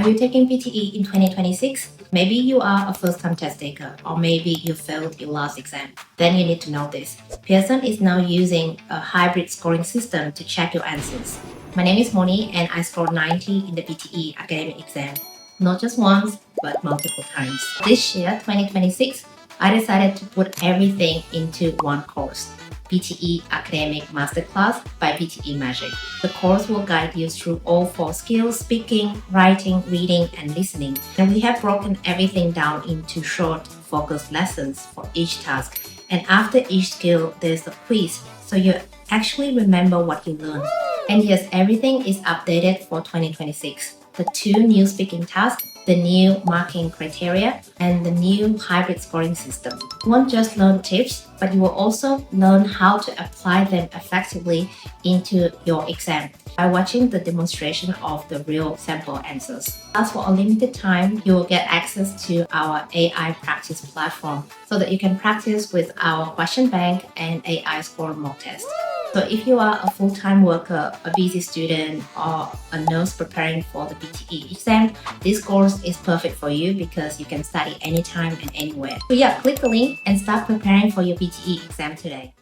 Are you taking PTE in 2026? Maybe you are a first-time test taker, or maybe you failed your last exam. Then you need to know this. Pearson is now using a hybrid scoring system to check your answers. My name is Moni, and I scored 90 in the PTE Academic exam. Not just once, but multiple times. This year, 2026, I decided to put everything into one course. PTE Academic Masterclass by PTE Magic. The course will guide you through all 4 skills: speaking, writing, reading, and listening. And we have broken everything down into short, focused lessons for each task. And after each skill, there's a quiz, so you actually remember what you learned. And yes, everything is updated for 2026. The 2 new speaking tasks, the new marking criteria, and the new hybrid scoring system. You won't just learn tips, but you will also learn how to apply them effectively into your exam by watching the demonstration of the real sample answers. As for a limited time, you will get access to our AI practice platform so that you can practice with our question bank and AI score mock test. So if you are a full-time worker, a busy student, or a nurse preparing for the PTE exam, this course is perfect for you because you can study anytime and anywhere. So yeah, click the link and start preparing for your PTE exam today.